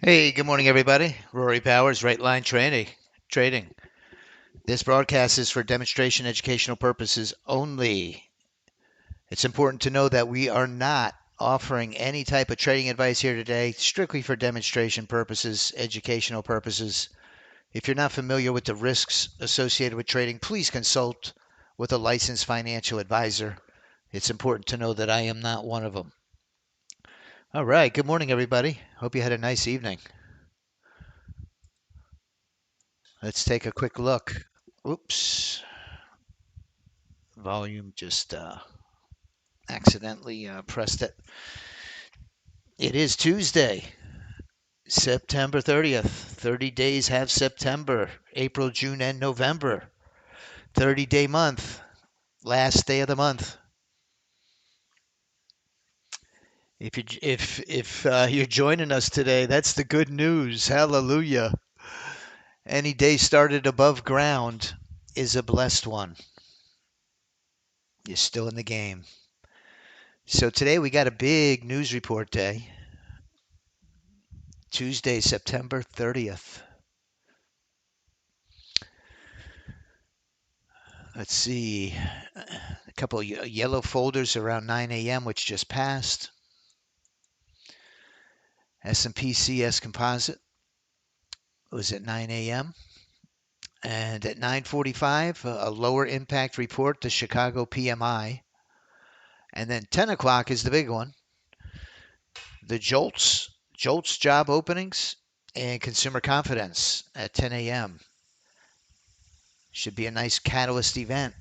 Hey, good morning, everybody. Rory Powers, Right Line Trading. This broadcast is for demonstration educational purposes only. It's important to know that we are not offering any type of trading advice here today, strictly for demonstration purposes, educational purposes. If you're not familiar with the risks associated with trading, please consult with a licensed financial advisor. It's important to know that I am not one of them. All right, good morning, everybody. Hope you had a nice evening. Let's take a quick look. Oops. Volume just accidentally pressed it. It is Tuesday, September 30th. 30 days have September, April, June, and November. 30-day month, last day of the month. If you're joining us today, that's the good news. Hallelujah. Any day started above ground is a blessed one. You're still in the game. So today we got a big news report day. Tuesday, September 30th. Let's see, a couple of yellow folders around 9 a.m., which just passed. S&P CS Composite was at 9 a.m. And at 9:45, a lower impact report, the Chicago PMI. And then 10 o'clock is the big one, the JOLTS job openings and consumer confidence at 10 a.m. Should be a nice catalyst event.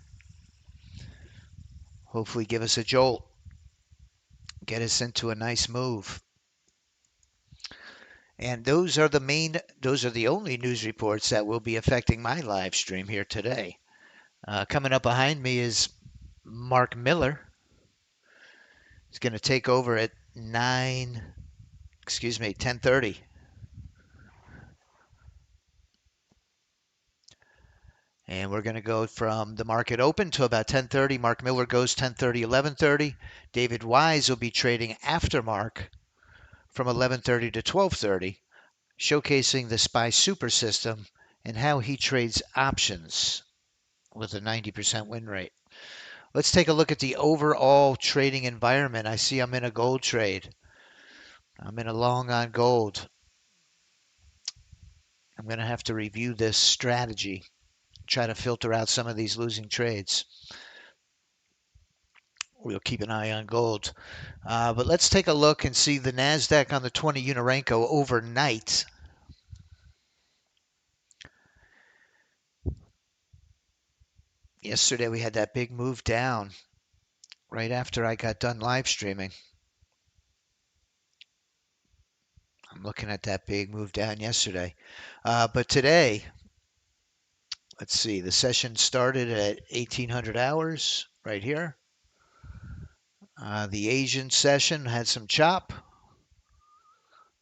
Hopefully give us a jolt, get us into a nice move. And those are the only news reports that will be affecting my live stream here today. Coming up behind me is Mark Miller. He's going to take over at 10:30. And we're going to go from the market open to about 10:30. Mark Miller goes 10:30, 11:30. David Wise will be trading after Mark from 11:30 to 12:30, showcasing the SPY Super System and how he trades options with a 90% win rate. Let's take a look at the overall trading environment. I see I'm in a gold trade. I'm in a long on gold. I'm going to have to review this strategy, try to filter out some of these losing trades. We'll keep an eye on gold. But let's take a look and see the NASDAQ on the 20 Unirenko overnight. Yesterday we had that big move down right after I got done live streaming. I'm looking at that big move down yesterday. But today, let's see, the session started at 1800 hours right here. The Asian session had some chop.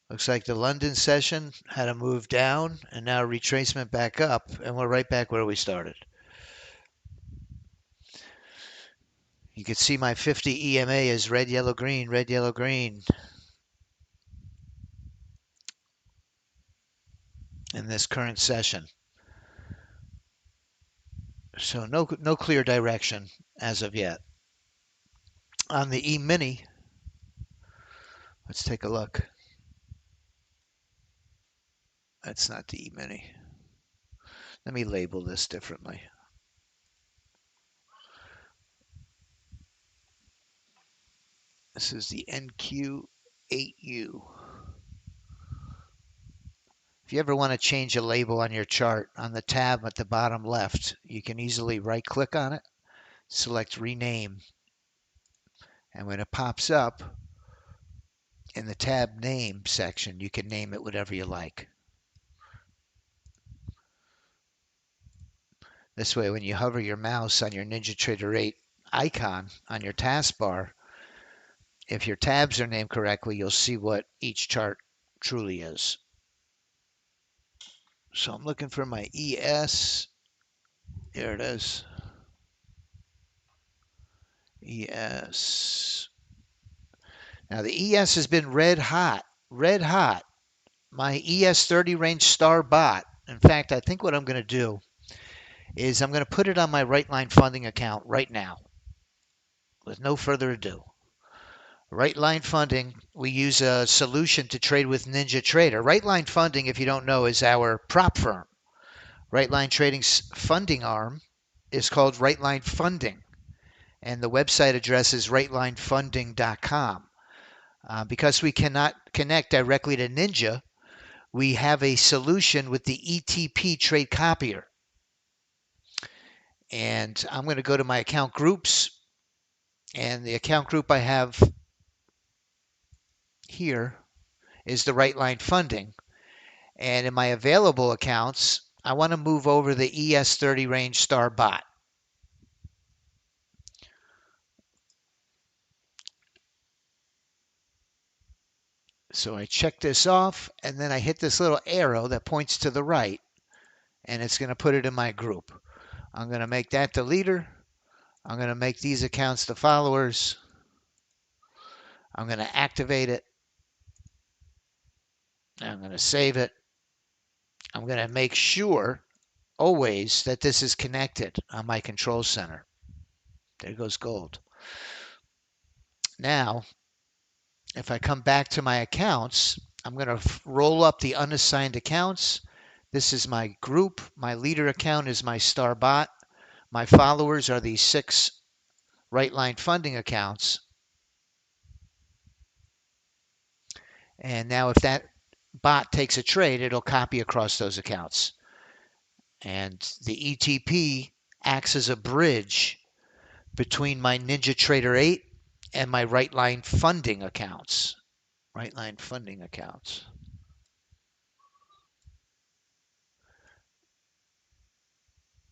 Looks like the London session had a move down and now retracement back up, and we're right back where we started. You can see my 50 EMA is red, yellow, green, red, yellow, green. In this current session. So no clear direction as of yet. On the E-mini, let's take a look. That's not the E-mini. Let me label this differently. This is the NQ8U. If you ever want to change a label on your chart, on the tab at the bottom left, you can easily right-click on it, select Rename, and when it pops up in the tab Name section, you can name it whatever you like. This way, when you hover your mouse on your NinjaTrader 8 icon on your taskbar, if your tabs are named correctly, you'll see what each chart truly is. So I'm looking for my ES. There it is. ES. Now the ES has been red hot my ES30 range star bot. In fact, I think what I'm going to do is I'm going to put it on my Right Line Funding account right now with no further ado. Right Line Funding, we use a solution to trade with Ninja Trader. Right Line Funding, if you don't know, is our prop firm. Right Line Trading's funding arm is called Right Line Funding, and the website address is rightlinefunding.com. Because we cannot connect directly to Ninja, we have a solution with the ETP trade copier. And I'm going to go to my account groups, and the account group I have here is the Right Line Funding. And in my available accounts, I want to move over the ES30 range star bot. So I check this off, and then I hit this little arrow that points to the right, and it's going to put it in my group. I'm going to make that the leader. I'm going to make these accounts the followers. I'm going to activate it. I'm going to save it. I'm going to make sure always that this is connected on my control center. There goes gold. Now, if I come back to my accounts, I'm going to roll up the unassigned accounts. This is my group. My leader account is my star bot. My followers are these 6 Right Line Funding accounts. And now if that bot takes a trade, it'll copy across those accounts. And the ETP acts as a bridge between my Ninja Trader 8 and my Right Line Funding accounts. Right Line Funding accounts.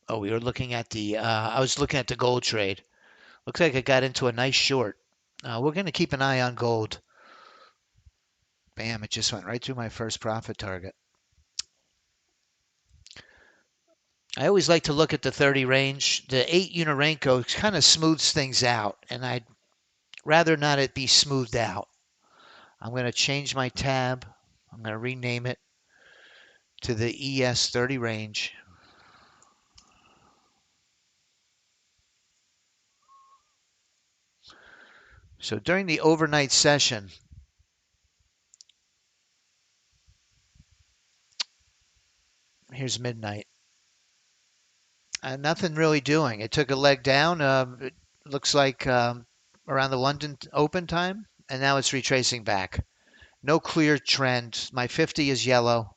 Oh, we were looking at the, I was looking at the gold trade. Looks like I got into a nice short. We're going to keep an eye on gold. Bam, it just went right through my first profit target. I always like to look at the 30 range. The 8 Unirenko kind of smooths things out, and I'd rather not it be smoothed out. I'm going to change my tab. I'm going to rename it to the ES30 range. So during the overnight session, here's midnight. Nothing really doing. It took a leg down. It looks like around the London open time, and now it's retracing back. No clear trend. My 50 is yellow.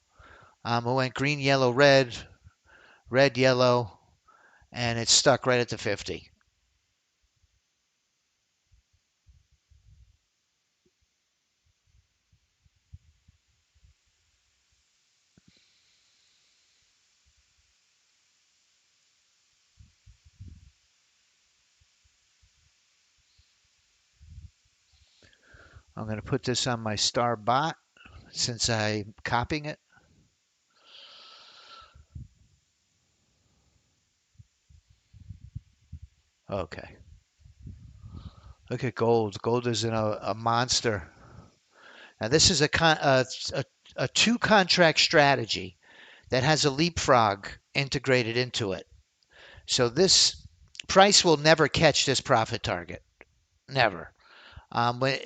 It went green, yellow, red, red, yellow, and it's stuck right at the 50. I'm going to put this on my star bot since I'm copying it. Okay. Look at gold. Gold is in a monster. Now this is a 2-contract strategy that has a leapfrog integrated into it. So this price will never catch this profit target. Never. When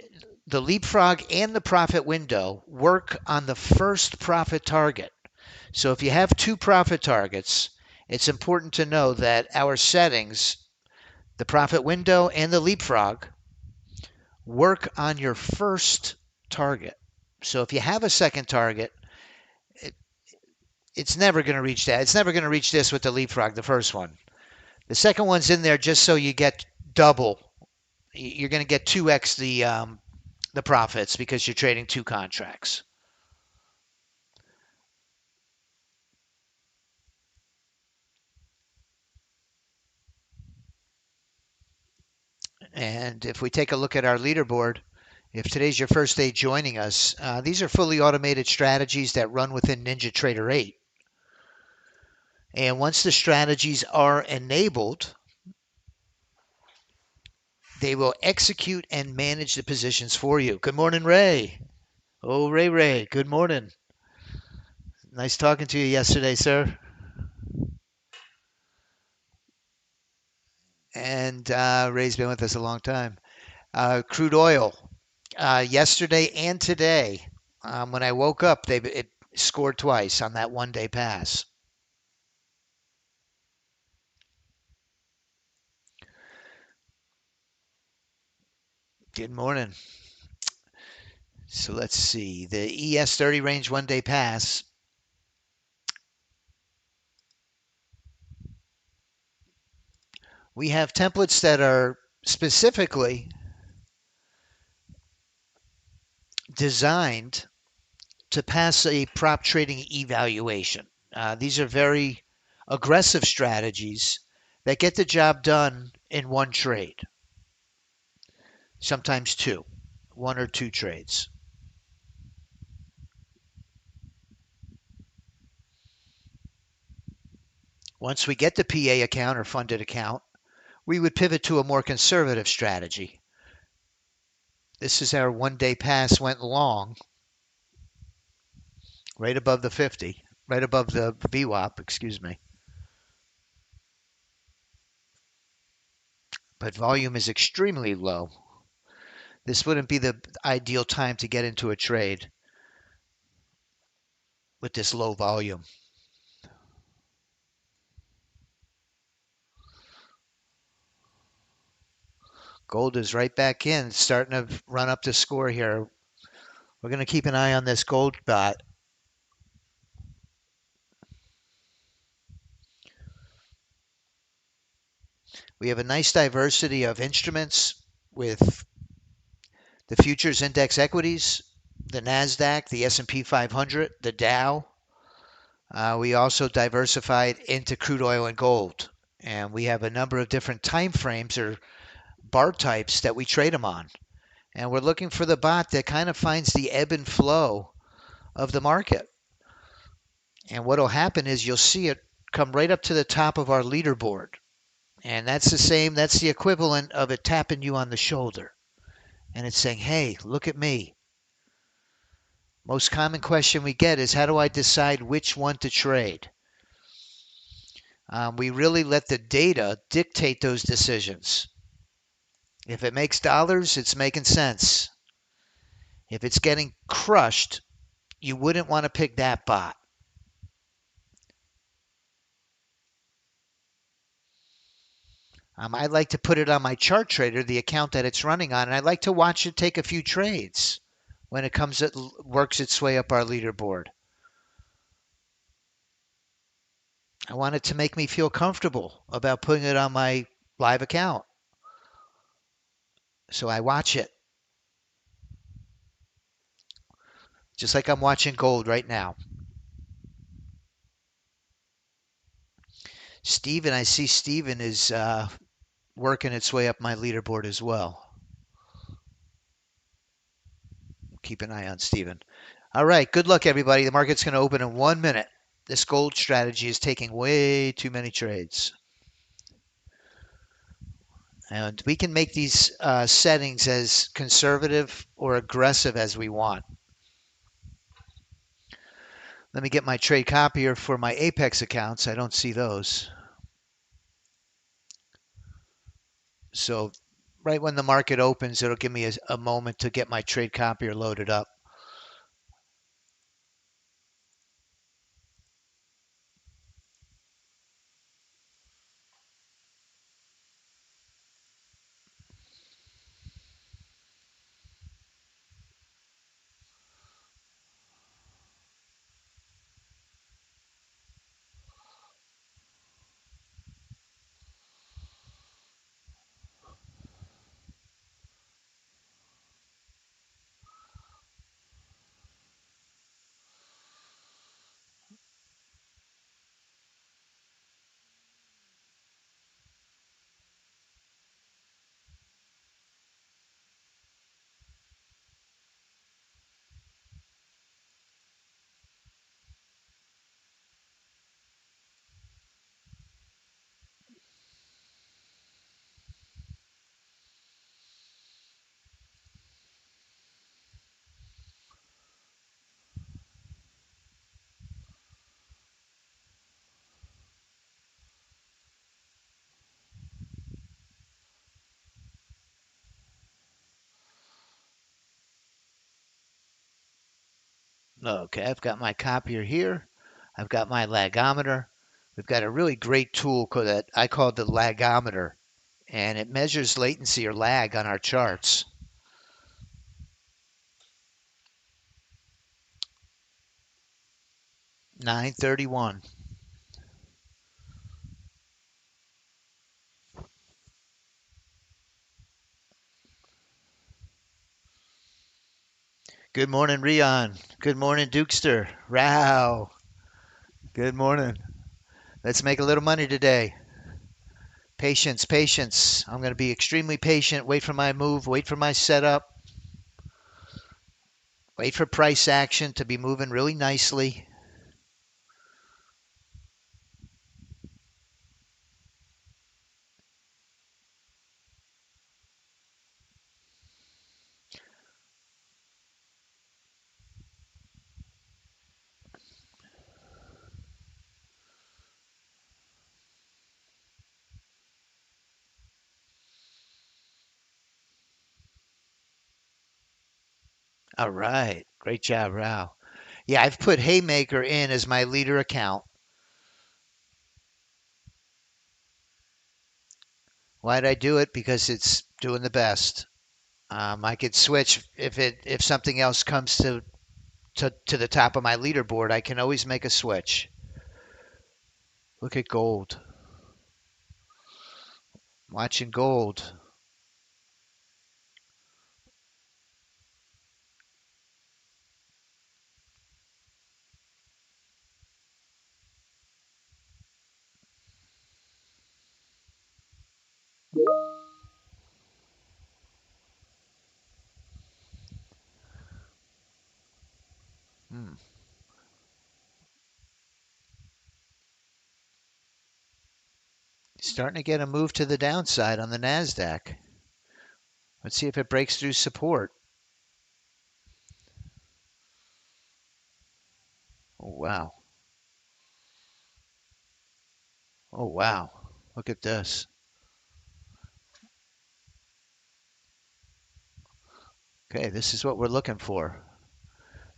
the leapfrog and the profit window work on the first profit target. So if you have 2 profit targets, it's important to know that our settings, the profit window and the leapfrog, work on your first target. So if you have a second target, it's never going to reach that. It's never going to reach this with the leapfrog, the first one. The second one's in there just so you get double. You're going to get 2x the profits because you're trading 2 contracts. And if we take a look at our leaderboard, if today's your first day joining us, these are fully automated strategies that run within Ninja Trader 8. And once the strategies are enabled, they will execute and manage the positions for you. Good morning, Ray. Oh, Ray, good morning. Nice talking to you yesterday, sir. And Ray's been with us a long time. Crude oil, yesterday and today, when I woke up, it scored twice on that 1 day pass. Good morning. So let's see. The ES30 range 1 day pass. We have templates that are specifically designed to pass a prop trading evaluation. These are very aggressive strategies that get the job done in one trade, sometimes two, one or two trades. Once we get the PA account or funded account, we would pivot to a more conservative strategy. This is our 1 day pass went long, right above the 50, right above the VWAP, excuse me. But volume is extremely low. This wouldn't be the ideal time to get into a trade with this low volume. Gold is right back in, starting to run up the score here. We're going to keep an eye on this gold bot. We have a nice diversity of instruments with the futures index equities, the NASDAQ, the S&P 500, the Dow. We also diversified into crude oil and gold. And we have a number of different time frames or bar types that we trade them on. And we're looking for the bot that kind of finds the ebb and flow of the market. And what will happen is you'll see it come right up to the top of our leaderboard. And that's the equivalent of it tapping you on the shoulder. And it's saying, hey, look at me. Most common question we get is, how do I decide which one to trade? We really let the data dictate those decisions. If it makes dollars, it's making sense. If it's getting crushed, you wouldn't want to pick that bot. I like to put it on my chart trader, the account that it's running on, and I like to watch it take a few trades when it works its way up our leaderboard. I want it to make me feel comfortable about putting it on my live account. So I watch it. Just like I'm watching gold right now. Steven, I see Steven is working its way up my leaderboard as well. Keep an eye on Steven. All right, good luck, everybody. The market's going to open in 1 minute. This gold strategy is taking way too many trades. And we can make these settings as conservative or aggressive as we want. Let me get my trade copier for my Apex accounts. I don't see those. So right when the market opens, it'll give me a moment to get my trade copier loaded up. Okay, I've got my copier here. I've got my lagometer. We've got a really great tool that I call the lagometer, and it measures latency or lag on our charts. $9.31. Good morning, Rion. Good morning, Dukester. Row. Good morning. Let's make a little money today. Patience, patience. I'm going to be extremely patient. Wait for my move. Wait for my setup. Wait for price action to be moving really nicely. All right. Great job, Row. Yeah, I've put Haymaker in as my leader account. Why'd I do it? Because it's doing the best. I could switch if something else comes to the top of my leaderboard. I can always make a switch. Look at gold. Watching gold. Hmm. Starting to get a move to the downside on the Nasdaq. Let's see if it breaks through support. Oh wow. Oh wow. Look at this. Okay, this is what we're looking for.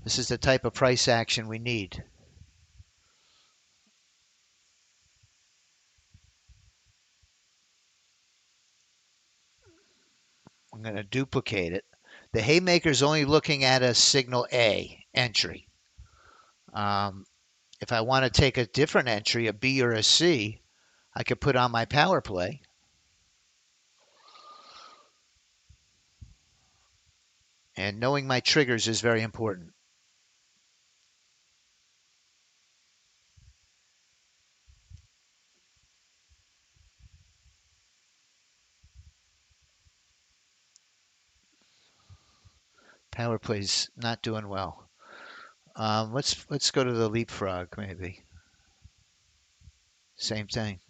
This is the type of price action we need. I'm going to duplicate it. The Haymaker is only looking at a signal A entry. If I want to take a different entry, a B or a C, I could put on my power play. And knowing my triggers is very important. Power play's not doing well. Let's go to the leapfrog maybe. Same thing.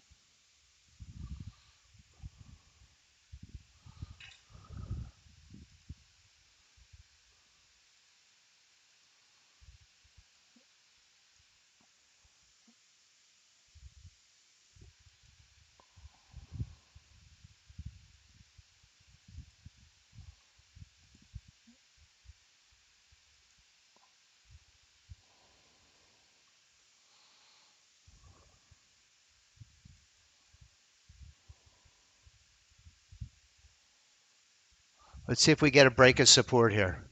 Let's see if we get a break of support here.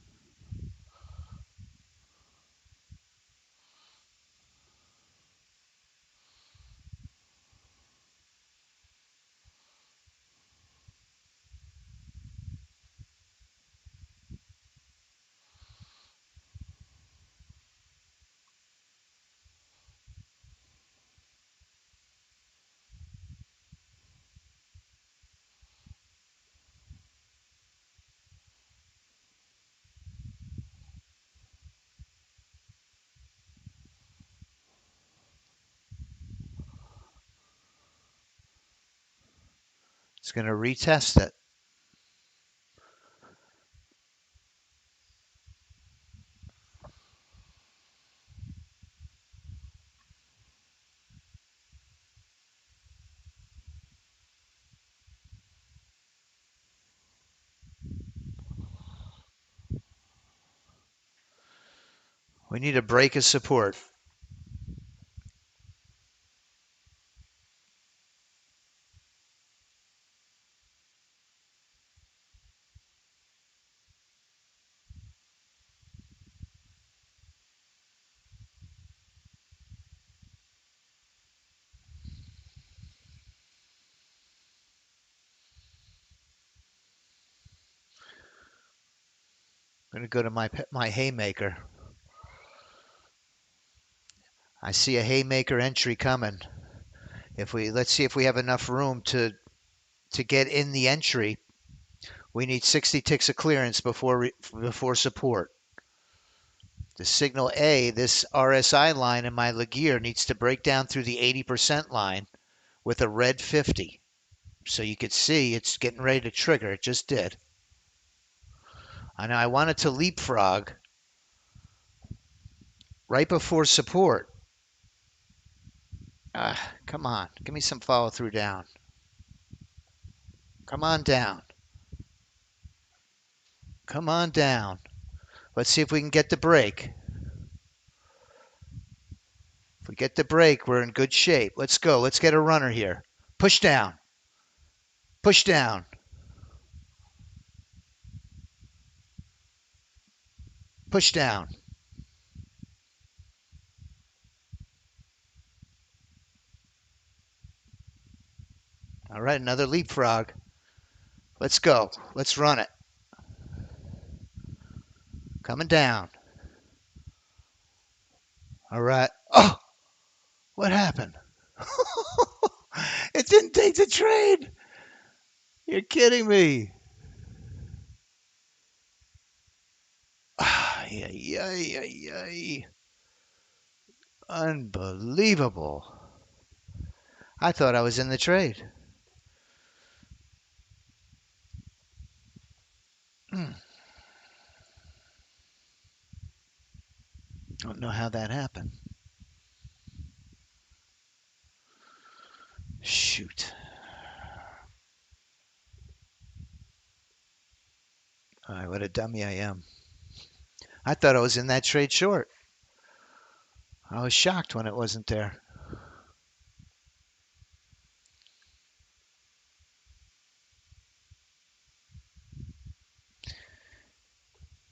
It's going to retest it. We need a break of support. I'm going to go to my haymaker. I see a haymaker entry coming. Let's see if we have enough room to get in the entry. We need 60 ticks of clearance before support. The signal A, this RSI line in my Laguerre needs to break down through the 80% line with a red 50. So you could see it's getting ready to trigger. It just did. I know I wanted to leapfrog right before support. Come on. Give me some follow through down. Come on down. Come on down. Let's see if we can get the break. If we get the break, we're in good shape. Let's go. Let's get a runner here. Push down. Push down. Push down. All right, another leapfrog. Let's go. Let's run it. Coming down. All right. Oh, what happened? It didn't take the trade. You're kidding me. Ay, ay, ay, ay. Unbelievable. I thought I was in the trade. Don't know how that happened. Shoot. All right, what a dummy I am. I thought I was in that trade short. I was shocked when it wasn't there.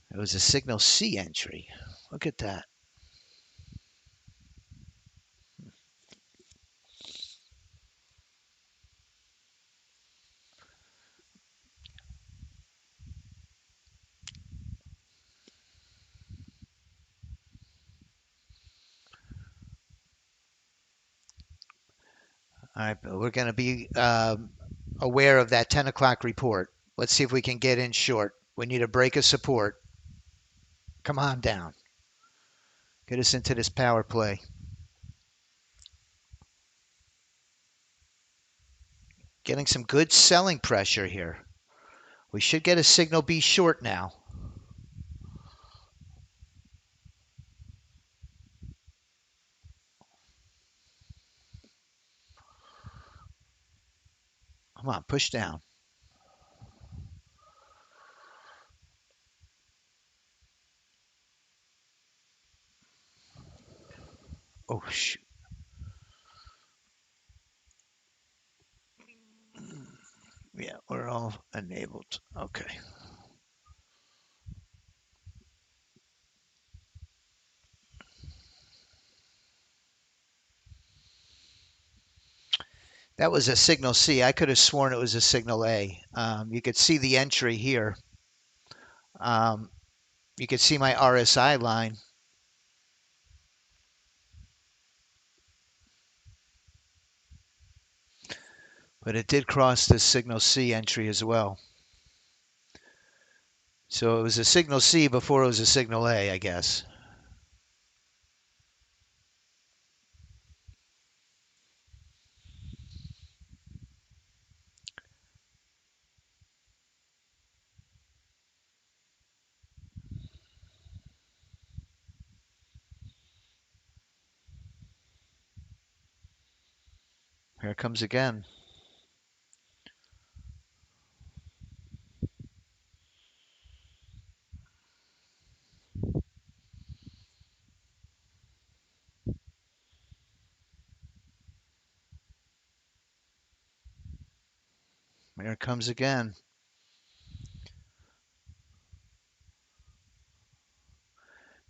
It was a signal C entry. Look at that. All right, but we're going to be aware of that 10 o'clock report. Let's see if we can get in short. We need a break of support. Come on down. Get us into this power play. Getting some good selling pressure here. We should get a signal B short now. Come on, push down. Oh, shoot. Yeah, we're all enabled. Okay. That was a signal C. I could have sworn it was a signal A. You could see the entry here. You could see my RSI line. But it did cross the signal C entry as well. So it was a signal C before it was a signal A, I guess. Here it comes again. Here it comes again.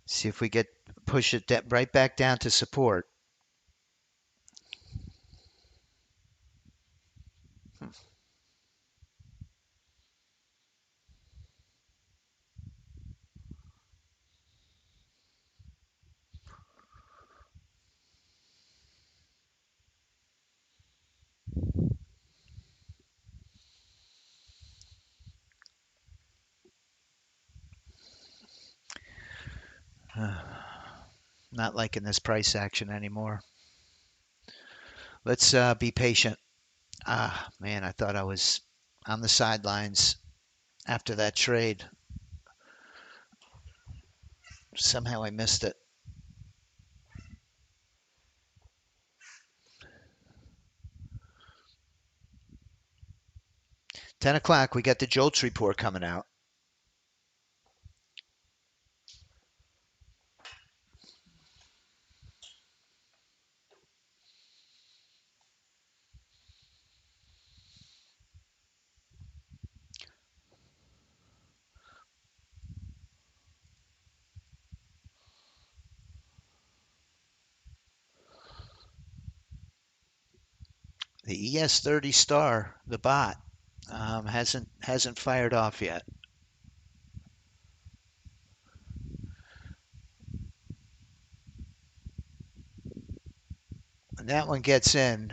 See if we push it right back down to support. Not liking this price action anymore. Let's be patient. Man, I thought I was on the sidelines after that trade. Somehow I missed it. 10 o'clock, we got the JOLTS report coming out. The ES30 star, the bot, hasn't fired off yet. When that one gets in,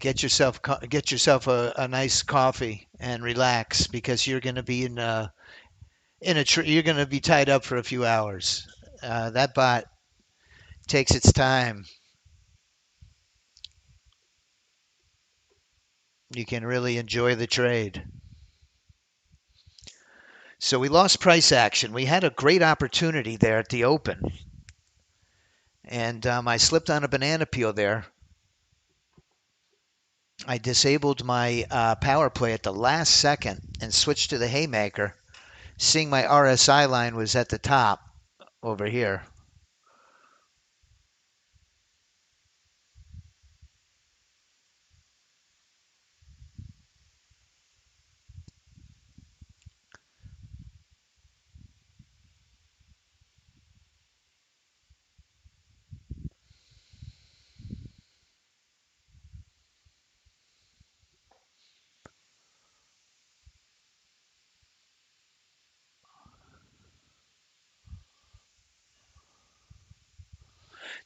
get yourself a nice coffee and relax because you're going to be you're going to be tied up for a few hours. That bot takes its time. You can really enjoy the trade. So we lost price action. We had a great opportunity there at the open. And I slipped on a banana peel there. I disabled my power play at the last second and switched to the haymaker, seeing my RSI line was at the top over here.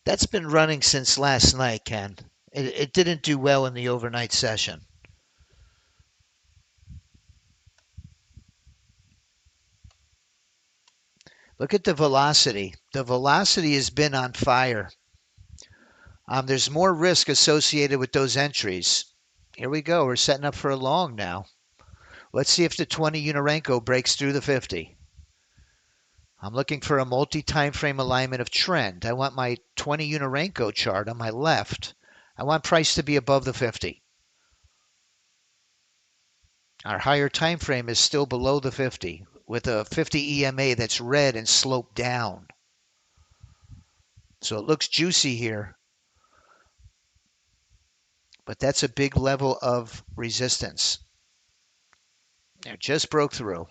That's been running since last night, Ken. It didn't do well in the overnight session. Look at the velocity. The velocity has been on fire. There's more risk associated with those entries. Here we go. We're setting up for a long now. Let's see if the 20 Unorenko breaks through the 50. I'm looking for a multi-time frame alignment of trend. I want my 20 Unorenko chart on my left. I want price to be above the 50. Our higher time frame is still below the 50 with a 50 EMA that's red and sloped down. So it looks juicy here. But that's a big level of resistance. It just broke through.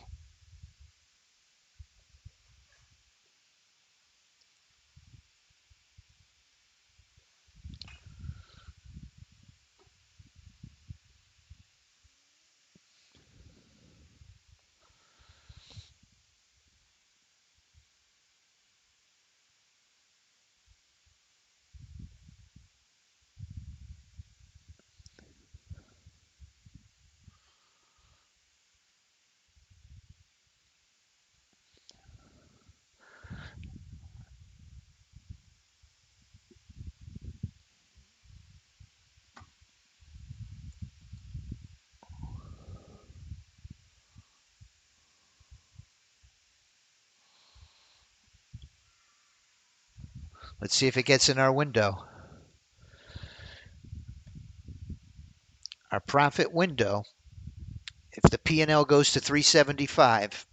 Let's see if it gets in our window. Our profit window, if the P&L goes to 375,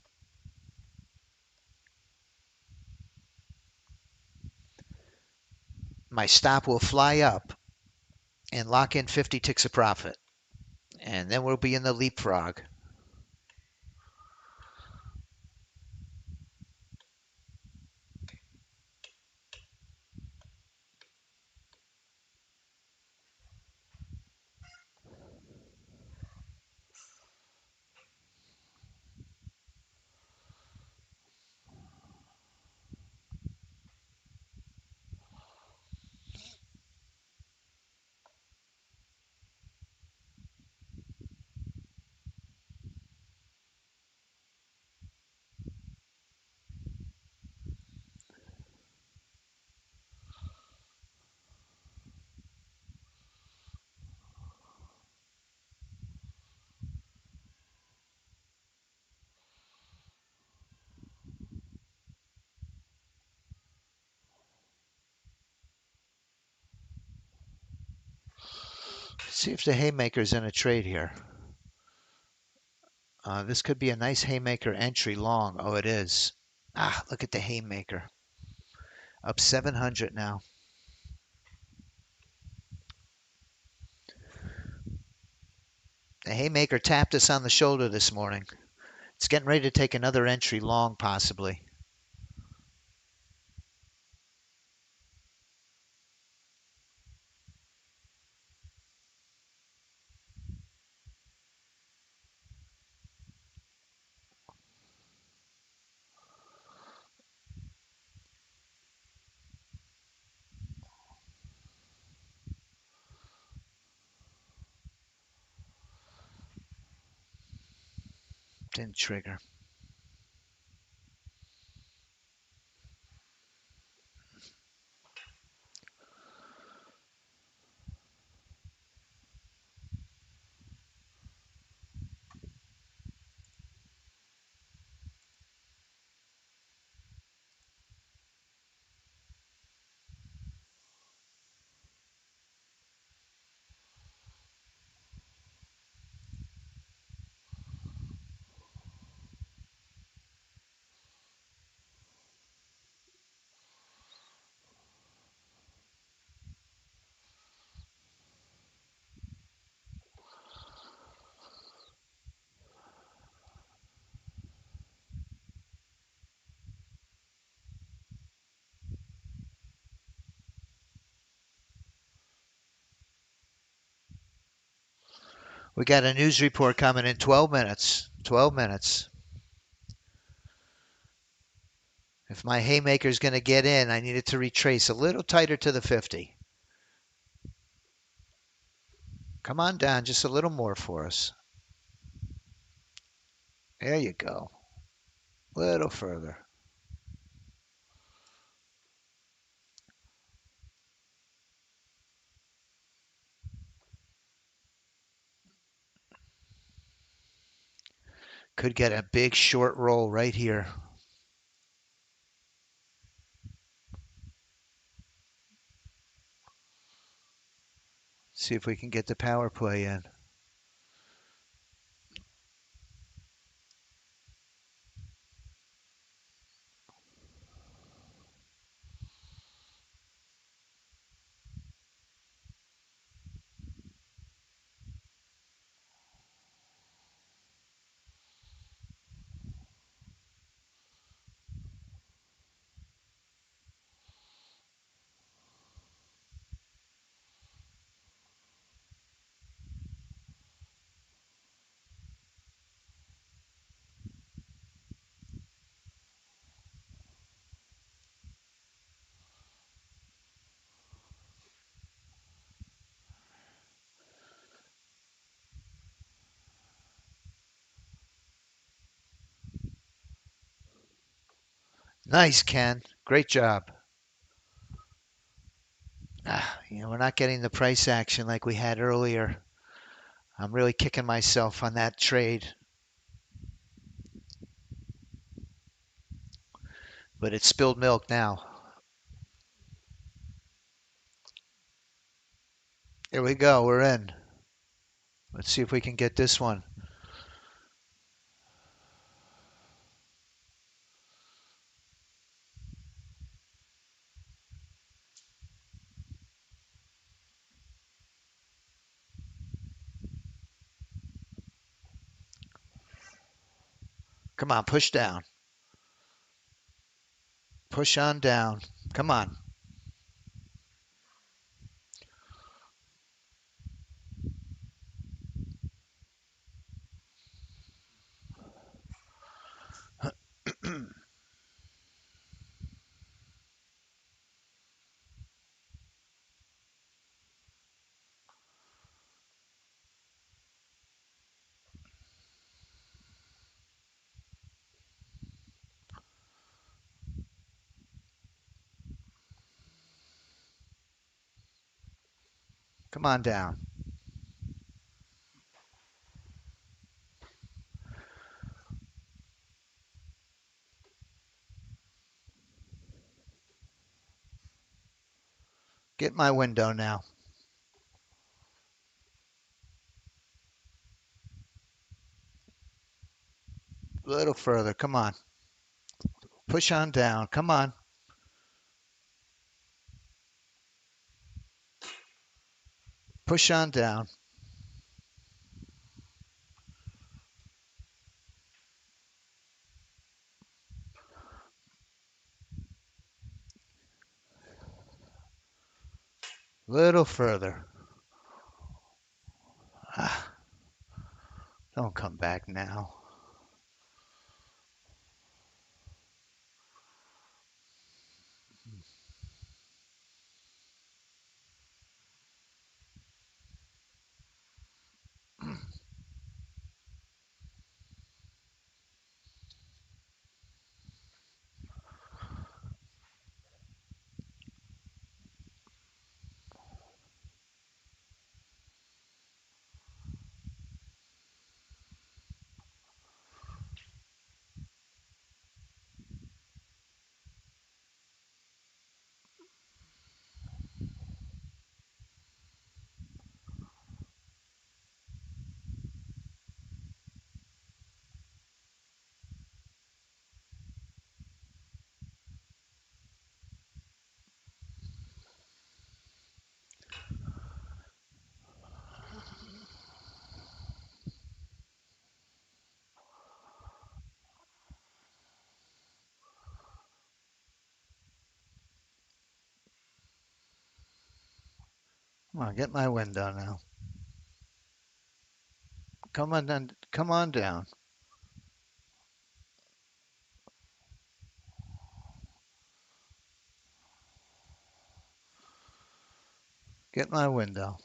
my stop will fly up and lock in 50 ticks of profit. And then we'll be in the leapfrog. See if the haymaker's in a trade here. This could be a nice haymaker entry long. Oh, it is. Ah, look at the haymaker. Up 700 now. The haymaker tapped us on the shoulder this morning. It's getting ready to take another entry long, possibly. Didn't trigger. We got a news report coming in 12 minutes. 12 minutes. If my haymaker's going to get in, I need it to retrace a little tighter to the 50. Come on down just a little more for us. There you go. A little further. Could get a big short roll right here. See if we can get the power play in. Nice, Ken. Great job. We're not getting the price action like we had earlier. I'm really kicking myself on that trade. But it's spilled milk now. Here we go. We're in. Let's see if we can get this one. Come on, push down. Push on down. Come on. Come on down. Get my window now. A little further. Come on. Push on down. Come on. Push on down. Little further. Ah, don't come back now. Come on, get my window now. Come on down. Come on down. Get my window.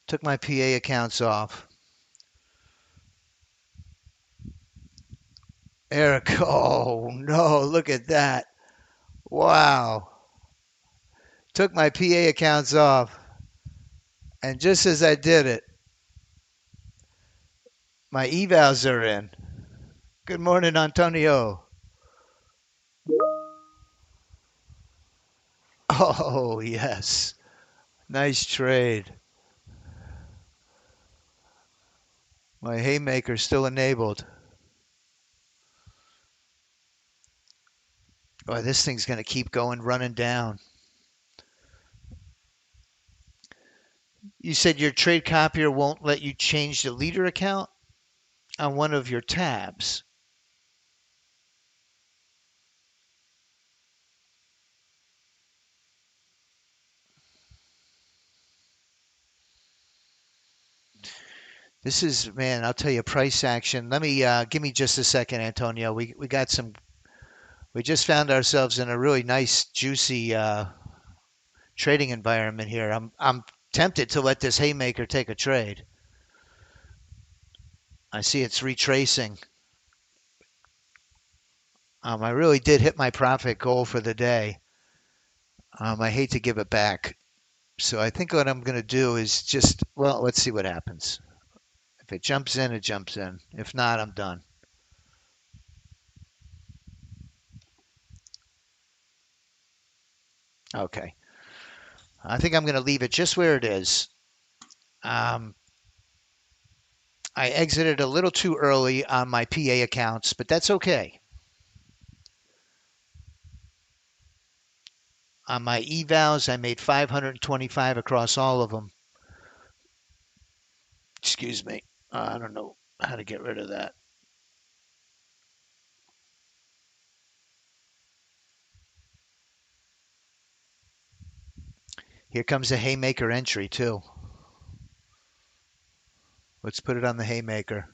Took my PA accounts off. Eric, oh no, look at that. Wow. Took my PA accounts off. And just as I did it, my evals are in. Good morning, Antonio. Oh, yes. Nice trade. My haymaker still enabled. Boy, this thing's going to keep going, running down. You said your trade copier won't let you change the leader account on one of your tabs. This is, man, I'll tell you, price action. Let me give me just a second, Antonio. We got some. We just found ourselves in a really nice, juicy trading environment here. I'm tempted to let this haymaker take a trade. I see it's retracing. I really did hit my profit goal for the day. I hate to give it back. So I think what I'm going to do is just, well, let's see what happens. If it jumps in, it jumps in. If not, I'm done. Okay. I think I'm going to leave it just where it is. Um, I exited a little too early on my PA accounts, but that's okay. On my evals, I made 525 across all of them. Excuse me. I don't know how to get rid of that. Here comes a haymaker entry too. Let's put it on the haymaker.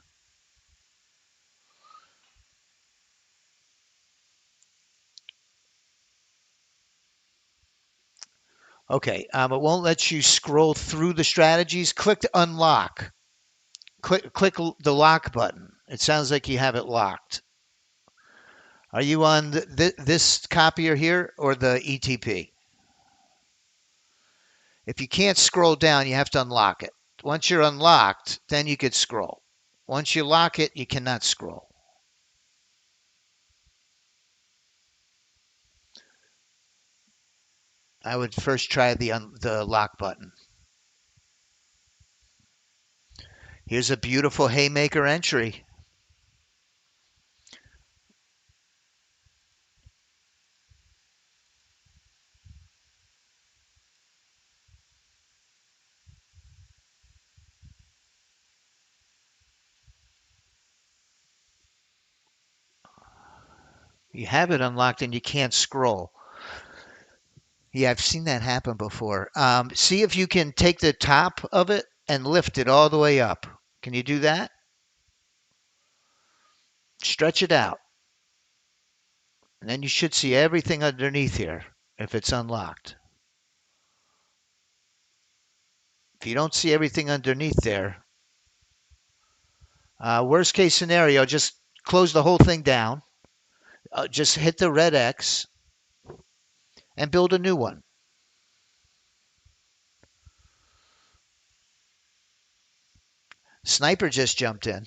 Okay, it won't let you scroll through the strategies. Click to unlock. Click the lock button. It sounds like you have it locked. Are you on this copier here or the ETP? If you can't scroll down, you have to unlock it. Once you're unlocked, then you could scroll. Once you lock it, you cannot scroll. I would first try the lock button. Here's a beautiful haymaker entry. You have it unlocked and you can't scroll. Yeah, I've seen that happen before. See if you can take the top of it and lift it all the way up. Can you do that? Stretch it out. And then you should see everything underneath here if it's unlocked. If you don't see everything underneath there, worst case scenario, just close the whole thing down. Just hit the red X and build a new one. Sniper just jumped in.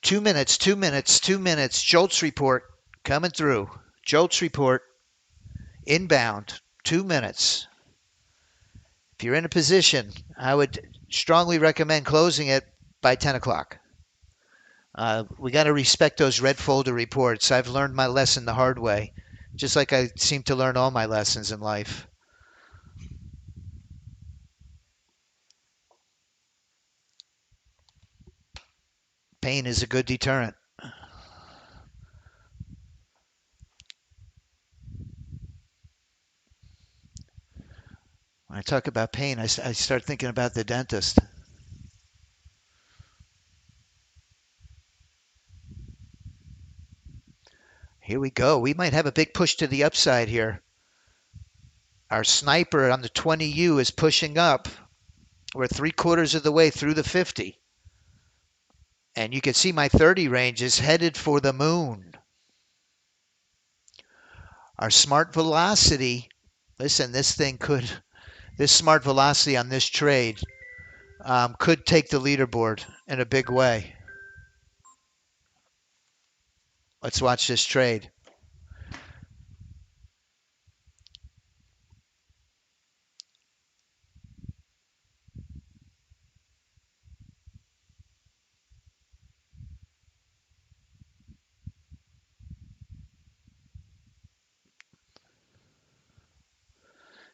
Two minutes, 2 minutes, 2 minutes. Jolts report coming through. Jolts report inbound. 2 minutes. If you're in a position, I would strongly recommend closing it by 10 o'clock. We got to respect those red folder reports. I've learned my lesson the hard way, just like I seem to learn all my lessons in life. Pain is a good deterrent. When I talk about pain, I start thinking about the dentist. Here we go. We might have a big push to the upside here. Our sniper on the 20U is pushing up. We're 3/4 of the way through the 50. And you can see my 30 range is headed for the moon. Our smart velocity, listen, this smart velocity on this trade could take the leaderboard in a big way. Let's watch this trade.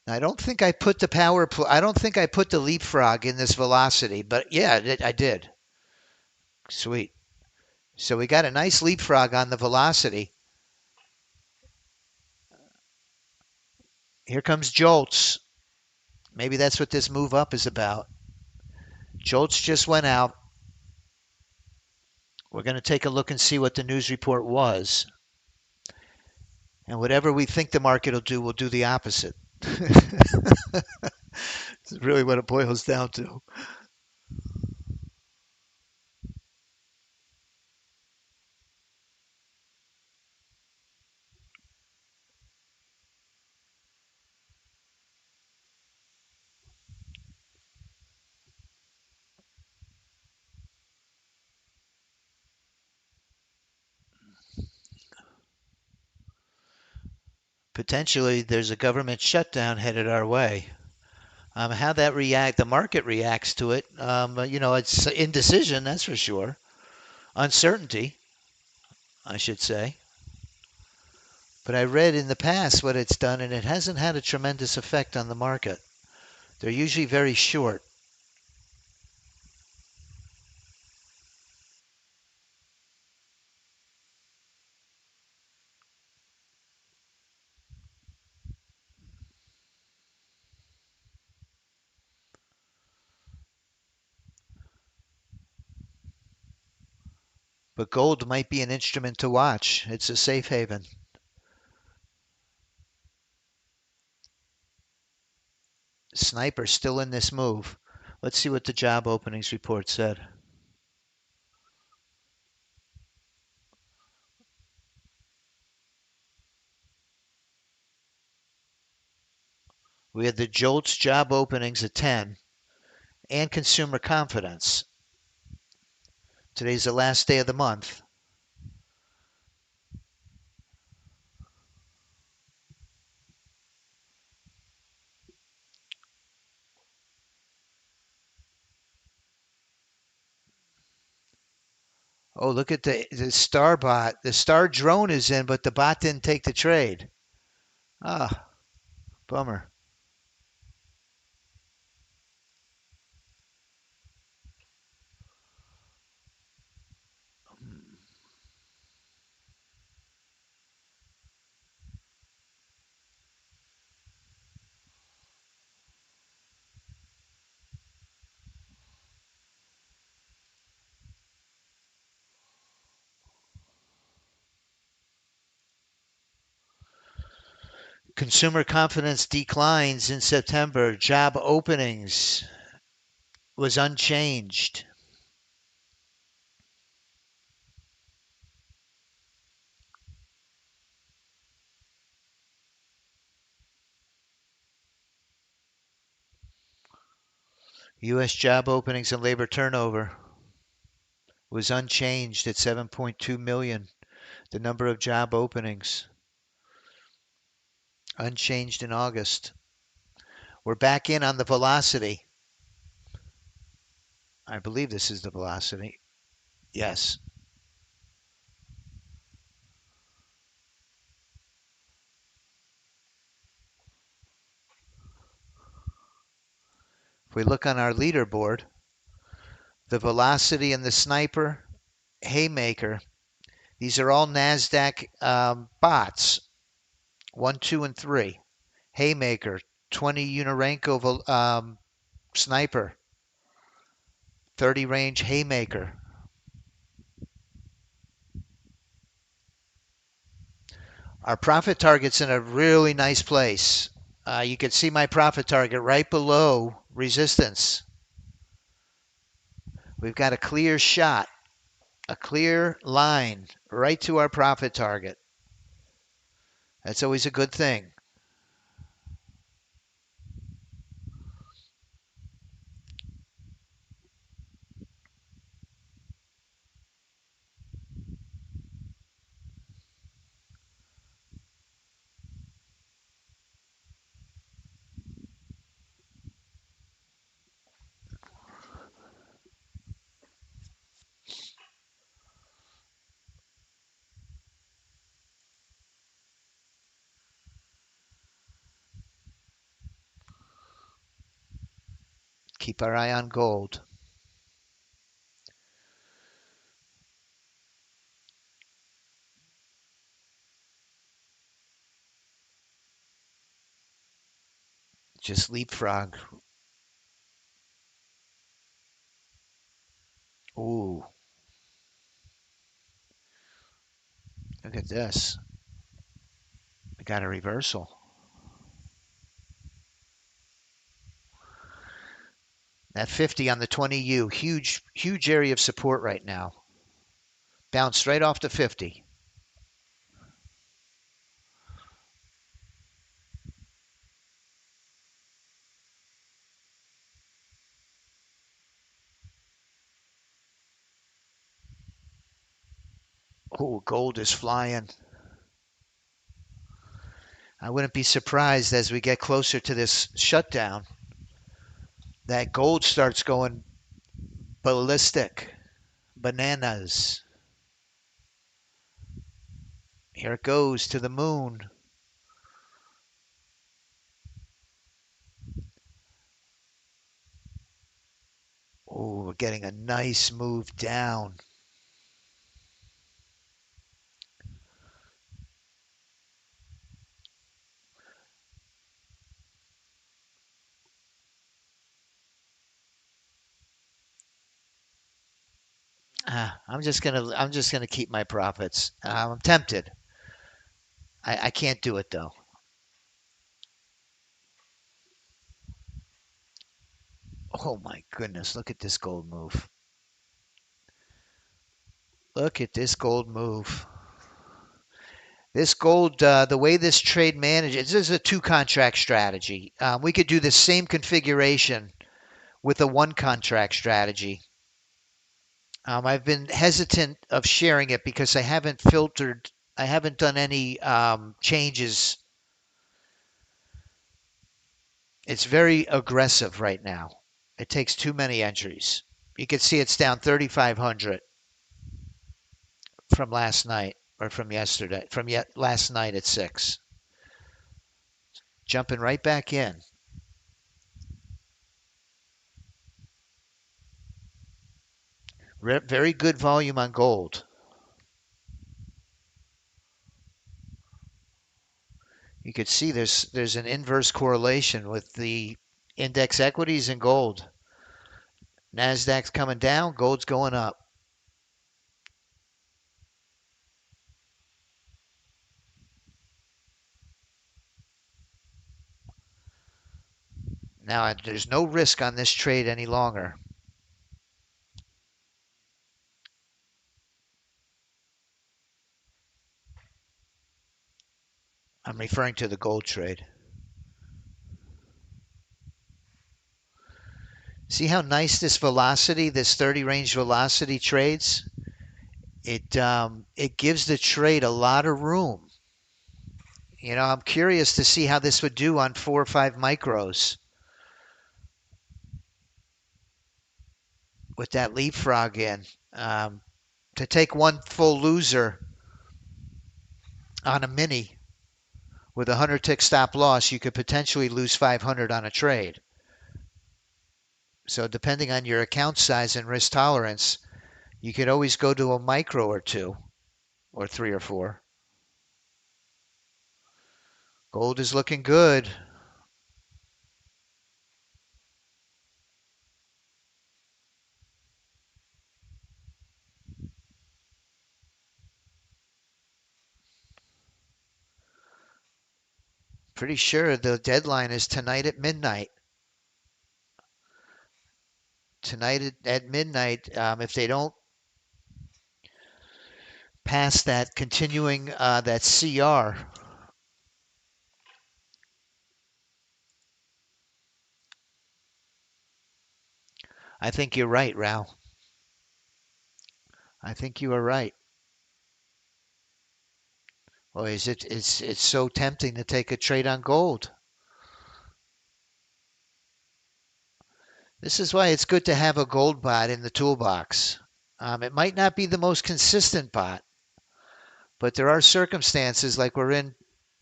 Now, I don't think I put I don't think I put the leapfrog in this velocity, but yeah, I did. Sweet. So we got a nice leapfrog on the velocity. Here comes Jolts. Maybe that's what this move up is about. Jolts just went out. We're going to take a look and see what the news report was. And whatever we think the market will do, we'll do the opposite. It's really what it boils down to. Potentially, there's a government shutdown headed our way. How the market reacts to it, it's indecision, that's for sure. Uncertainty. I should say. But I read in the past what it's done, and it hasn't had a tremendous effect on the market. They're usually very short. But gold might be an instrument to watch. It's a safe haven. Sniper still in this move. Let's see what the job openings report said. We had the JOLTS job openings at 10 and consumer confidence. Today's the last day of the month. Oh, look at the star bot. The star drone is in, but the bot didn't take the trade. Ah, bummer. Consumer confidence declines in September. Job openings was unchanged. U.S. job openings and labor turnover was unchanged at 7.2 million. The number of job openings unchanged in August. We're back in on the velocity. I believe this is the velocity. Yes. If we look on our leaderboard, the velocity and the sniper, haymaker, these are all NASDAQ bots. 1, 2, and 3. Haymaker, 20 Unarenko sniper, 30 range haymaker. Our profit target's in a really nice place. You can see my profit target right below resistance. We've got a clear shot, a clear line right to our profit target. That's always a good thing. Keep our eye on gold. Just leapfrog. Ooh, look at this. We got a reversal. That 50 on the 20U, huge area of support right now. Bounced right off the 50. Oh, gold is flying. I wouldn't be surprised as we get closer to this shutdown that gold starts going ballistic, bananas. Here it goes to the moon. Oh, we're getting a nice move down. I'm just gonna keep my profits. I'm tempted. I can't do it though. Oh my goodness, look at this gold move. Look at this gold move. This gold, the way this trade manages, this is a two contract strategy. We could do the same configuration with a one contract strategy. I've been hesitant of sharing it because I haven't filtered, I haven't done any changes. It's very aggressive right now. It takes too many entries. You can see it's down 3,500 from last night or from yesterday, from last night at 6. Jumping right back in. Very good volume on gold. You could see there's an inverse correlation with the index equities and gold. Nasdaq's coming down, gold's going up. Now there's no risk on this trade any longer. I'm referring to the gold trade. See how nice this velocity, this 30 range velocity trades? It gives the trade a lot of room. You know, I'm curious to see how this would do on 4 or 5 micros with that leapfrog in. To take one full loser on a mini with a 100 tick stop loss, you could potentially lose 500 on a trade. So depending on your account size and risk tolerance, you could always go to a micro or 2 or 3 or 4. Gold is looking good. Pretty sure the deadline is tonight at midnight. Tonight at midnight, if they don't pass that continuing, that CR, I think you're right, Rao. I think you are right. Well, it's so tempting to take a trade on gold. This is why it's good to have a gold bot in the toolbox. It might not be the most consistent bot, but there are circumstances like we're in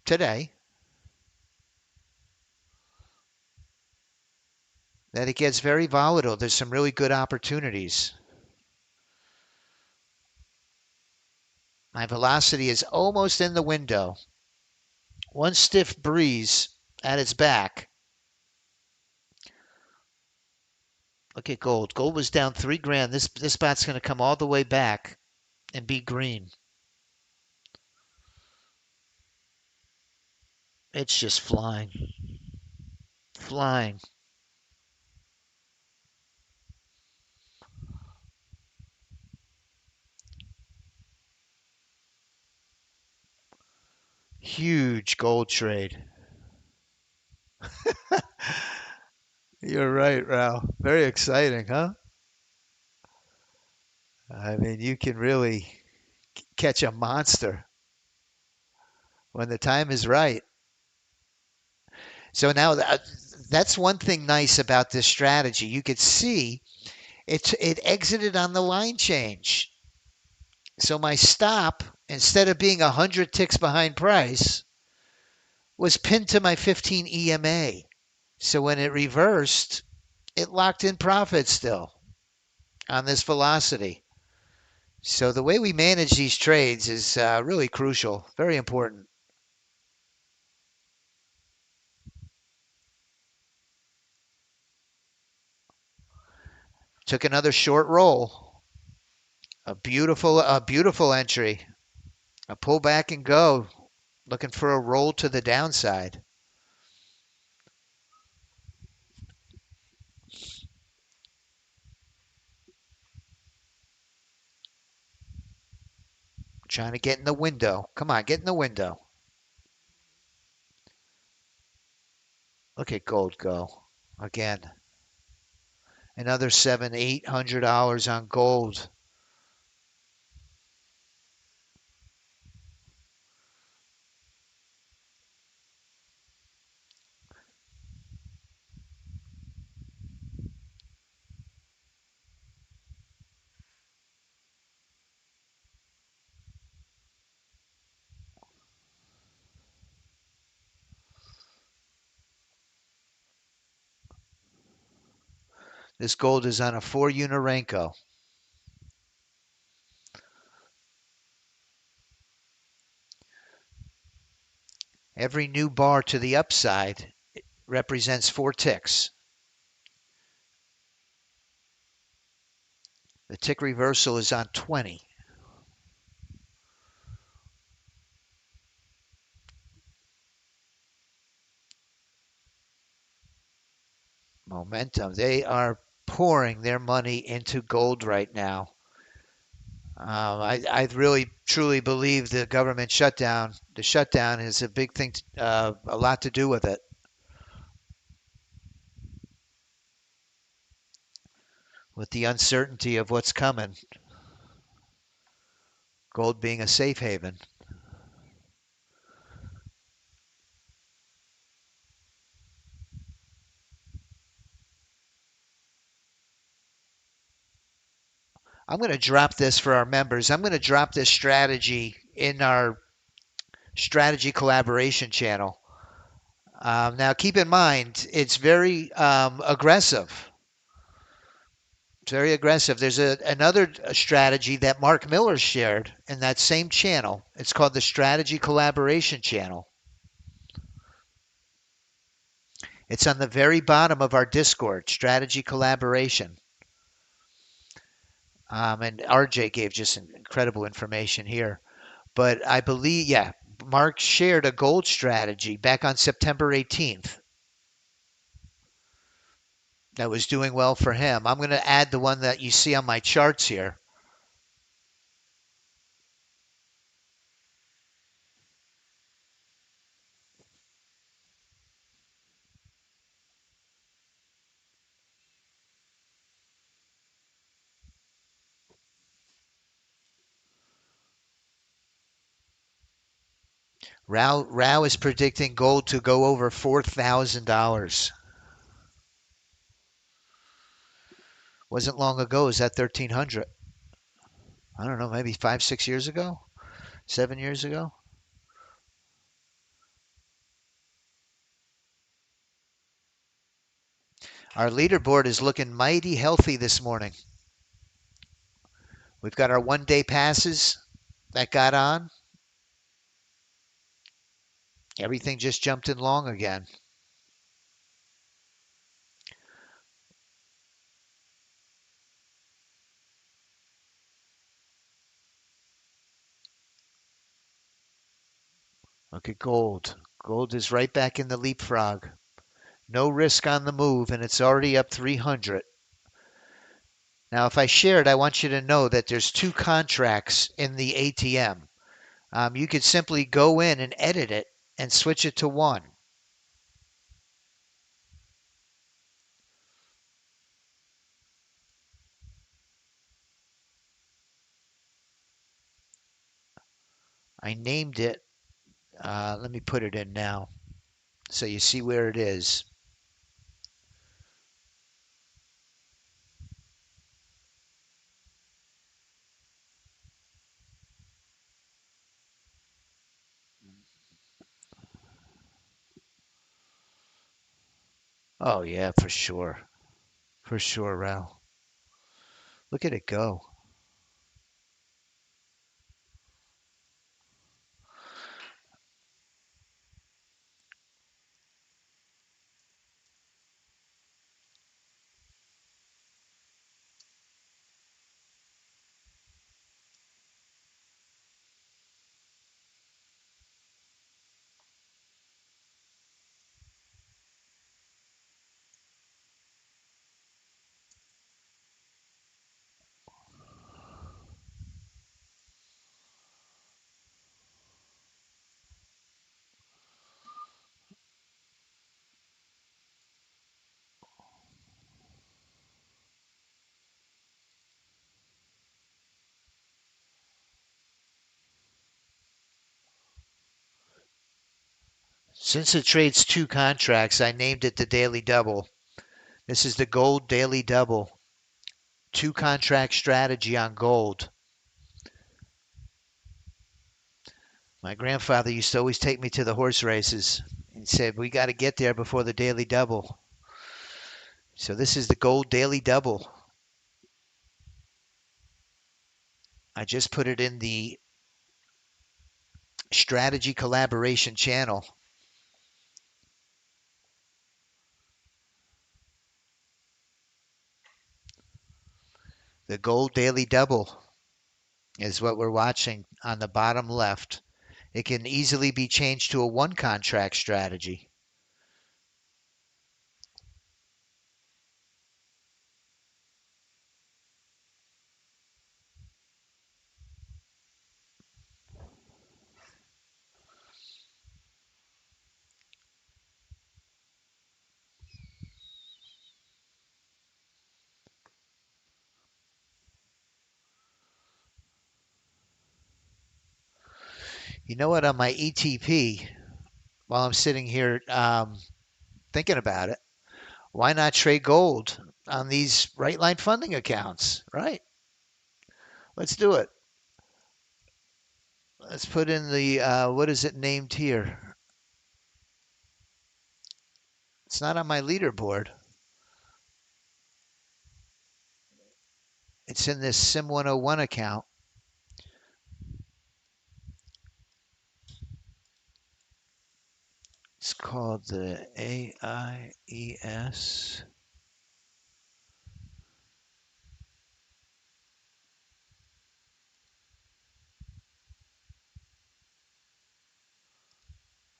today that it gets very volatile. There's some really good opportunities. My velocity is almost in the window. One stiff breeze at its back. Look at gold. Gold was down 3 grand. This spot's going to come all the way back and be green. It's just flying. Flying. Huge gold trade. You're right, Rao. Very exciting, huh? I mean, you can really catch a monster when the time is right. So now that's one thing nice about this strategy. You could see it exited on the line change. So my stop instead of being 100 ticks behind price, was pinned to my 15 EMA. So when it reversed, it locked in profit still on this velocity. So the way we manage these trades is really crucial, very important. Took another short roll. A beautiful entry. A pull back and go. Looking for a roll to the downside. Trying to get in the window. Come on, get in the window. Look at gold go. Again. Another $700-800 on gold. This gold is on a 4-unit Renko. Every new bar to the upside represents 4 ticks. The tick reversal is on 20. Momentum. They are pouring their money into gold right now. I really truly believe the government shutdown, the shutdown is a big thing, a lot to do with it. With the uncertainty of what's coming, gold being a safe haven. I'm going to drop this for our members. I'm going to drop this strategy in our strategy collaboration channel. Now, keep in mind, it's very aggressive. It's very aggressive. There's another strategy that Mark Miller shared in that same channel. It's called the Strategy Collaboration Channel. It's on the very bottom of our Discord, Strategy Collaboration. And RJ gave just incredible information here. But I believe, yeah, Mark shared a gold strategy back on September 18th that was doing well for him. I'm going to add the one that you see on my charts here. Rao is predicting gold to go over $4,000. Wasn't long ago. Is that 1,300? I don't know, maybe 5, 6 years ago, 7 years ago. Our leaderboard is looking mighty healthy this morning. We've got our 1-day passes that got on. Everything just jumped in long again. Look at gold. Gold is right back in the leapfrog. No risk on the move, and it's already up 300. Now, if I shared, I want you to know that there's 2 contracts in the ATM. You could simply go in and edit it and switch it to one. I named it. Let me put it in now so you see where it is. Oh yeah, for sure. For sure, Ralph. Look at it go. Since it trades two contracts, I named it the Daily Double. This is the Gold Daily Double. Two contract strategy on gold. My grandfather used to always take me to the horse races. He said, we got to get there before the Daily Double. So this is the Gold Daily Double. I just put it in the strategy collaboration channel. The Gold Daily Double is what we're watching on the bottom left. It can easily be changed to a one contract strategy. You know what? On my ETP, while I'm sitting here thinking about it, why not trade gold on these right line funding accounts, right? Let's do it. Let's put in the, what is it named here? It's not on my leaderboard. It's in this Sim 101 account. It's called the AIES.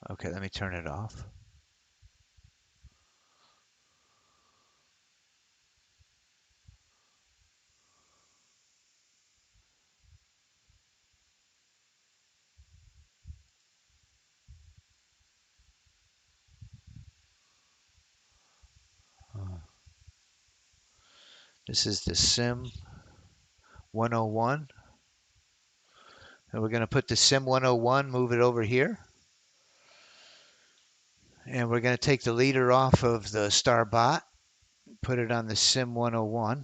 Okay, let me turn it off. This is the Sim 101. And we're going to put the Sim 101, move it over here. And we're going to take the leader off of the star bot, put it on the Sim 101.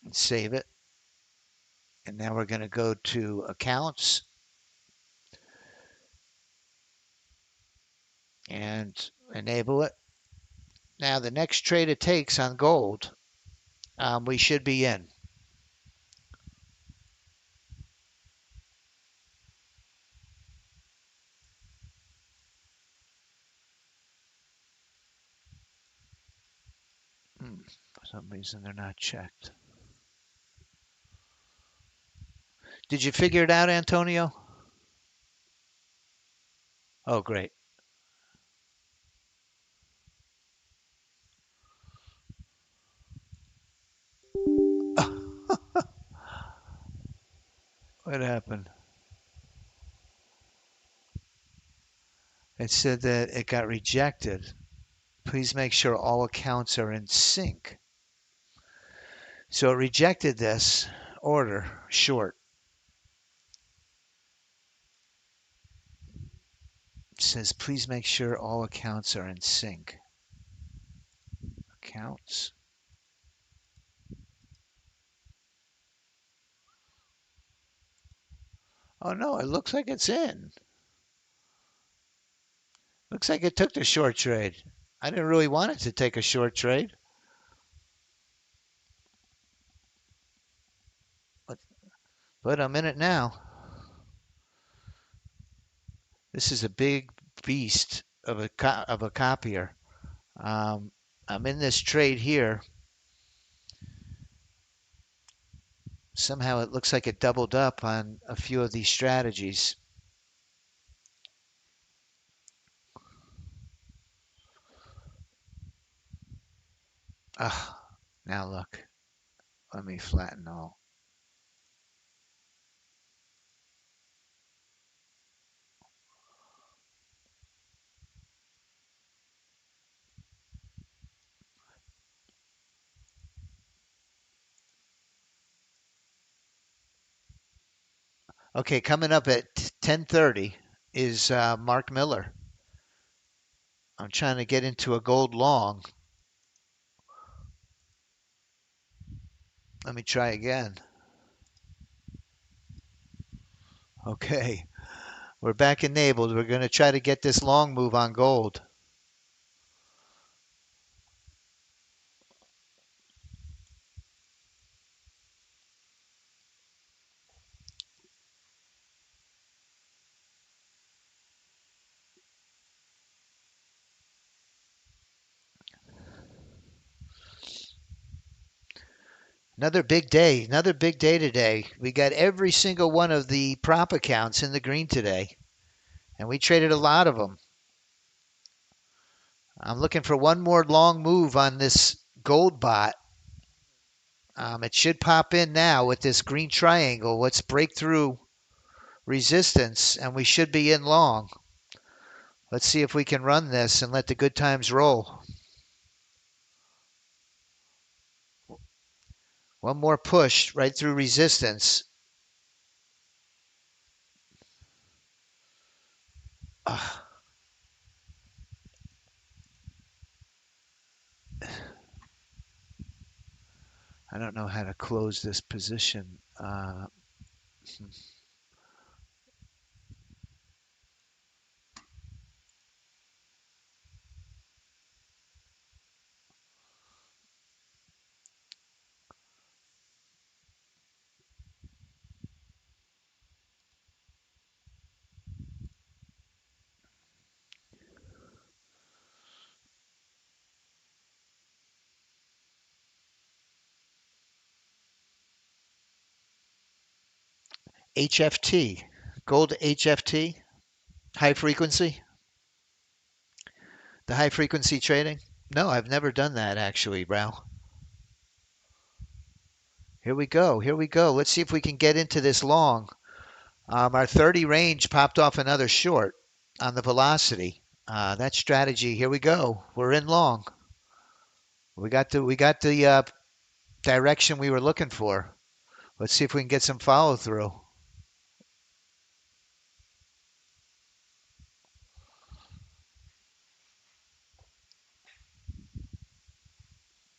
And save it. And now we're going to go to accounts and enable it. Now the next trade it takes on gold, we should be in. For some reason they're not checked. Did you figure it out, Antonio? Oh, great. What happened? It said that it got rejected. Please make sure all accounts are in sync. So it rejected this order short. It says, please make sure all accounts are in sync. Accounts. Oh no, it looks like it's in. Looks like it took the short trade. I didn't really want it to take a short trade. But I'm in it now. This is a big beast of a copier. Um, I'm in this trade here. Somehow it looks like it doubled up on a few of these strategies. Ah, now look. Let me flatten all. Okay, coming up at 10:30 is Mark Miller. I'm trying to get into a gold long. Let me try again. Okay, we're back enabled. We're going to try to get this long move on gold. Another big day today. We got every single one of the prop accounts in the green today, and we traded a lot of them. I'm looking for one more long move on this gold bot. It should pop in now with this green triangle. Let's break through resistance, and we should be in long. Let's see if we can run this and let the good times roll. One more push right through resistance. Ugh, I don't know how to close this position. HFT, gold HFT, high frequency, the high frequency trading. No, I've never done that actually, Rao. Here we go. Here we go. Let's see if we can get into this long. Our 30 range popped off another short on the velocity. That strategy. Here we go. We're in long. We got the direction we were looking for. Let's see if we can get some follow through.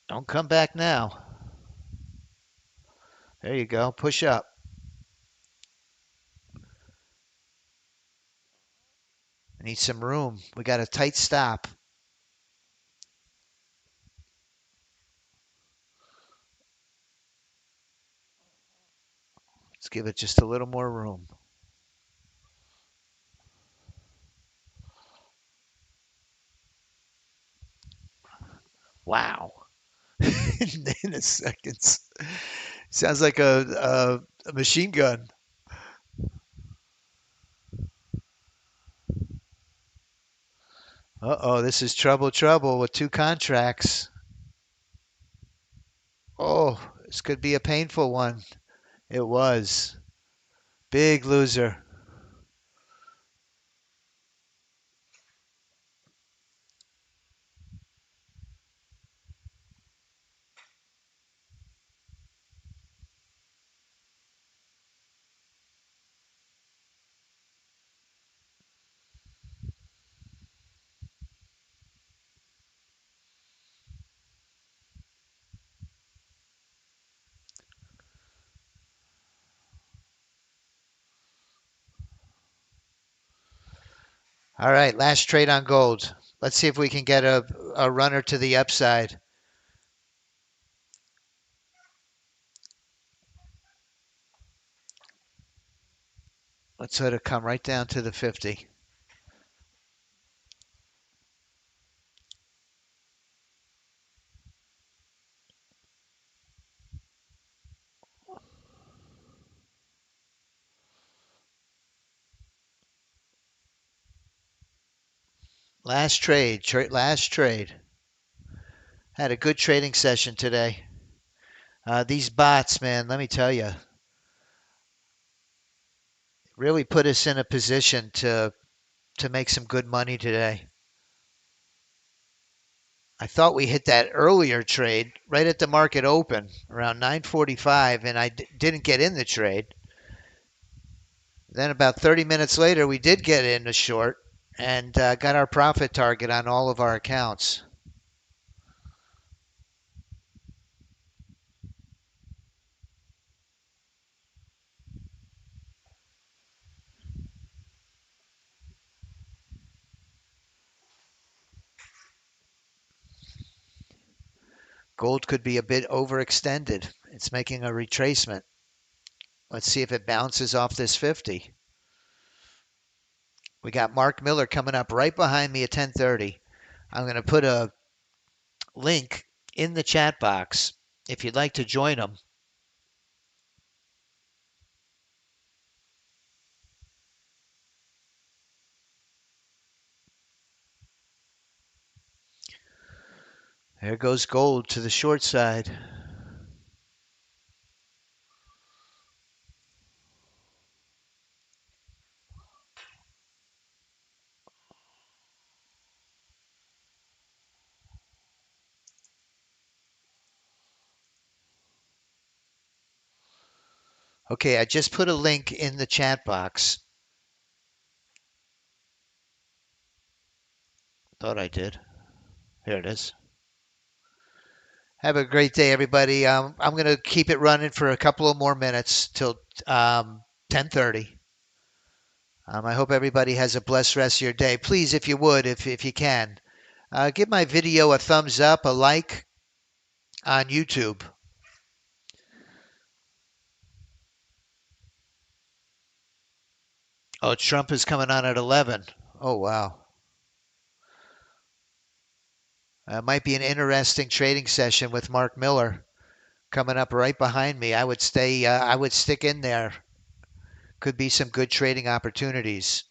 Don't come back now. There you go. Push up. I need some room. We got a tight stop. Let's give it just a little more room. Wow. In a second. Sounds like a machine gun. Uh-oh, this is trouble with two contracts. Oh, this could be a painful one. It was. Big loser. All right, last trade on gold. Let's see if we can get a runner to the upside. Let's let it come right down to the 50. Last trade. Had a good trading session today. These bots, man, let me tell you, really put us in a position to make some good money today. I thought we hit that earlier trade right at the market open around 9:45, and I didn't get in the trade. Then about 30 minutes later, we did get in a short and got our profit target on all of our accounts. Gold could be a bit overextended. It's making a retracement. Let's see if it bounces off this 50. We got Mark Miller coming up right behind me at 10:30. I'm going to put a link in the chat box if you'd like to join him. There goes gold to the short side. Okay, I just put a link in the chat box. Thought I did. There it is. Have a great day, everybody. I'm going to keep it running for a couple of more minutes till 10:30. I hope everybody has a blessed rest of your day. Please, if you would, if you can, give my video a thumbs up, a like on YouTube. Oh, Trump is coming on at 11. Oh, wow. Might be an interesting trading session with Mark Miller coming up right behind me. I would stay. I would stick in there. Could be some good trading opportunities.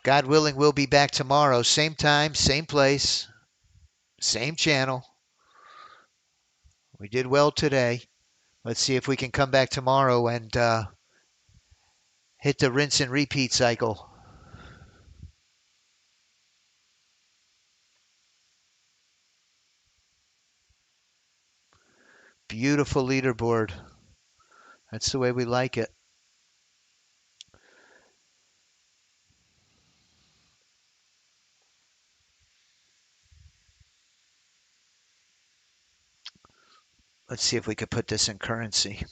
God willing, we'll be back tomorrow. Same time, same place, same channel. We did well today. Let's see if we can come back tomorrow and hit the rinse and repeat cycle. Beautiful leaderboard. That's the way we like it. Let's see if we could put this in currency.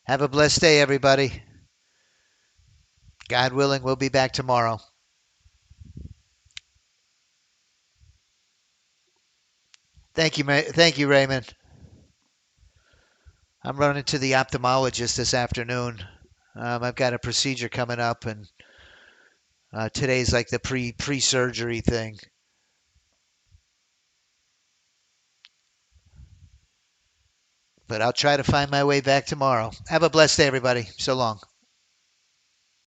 Have a blessed day, everybody. God willing, we'll be back tomorrow. Thank you, Raymond. I'm running to the ophthalmologist this afternoon. I've got a procedure coming up, and today's like the pre-surgery thing. But I'll try to find my way back tomorrow. Have a blessed day, everybody. So long.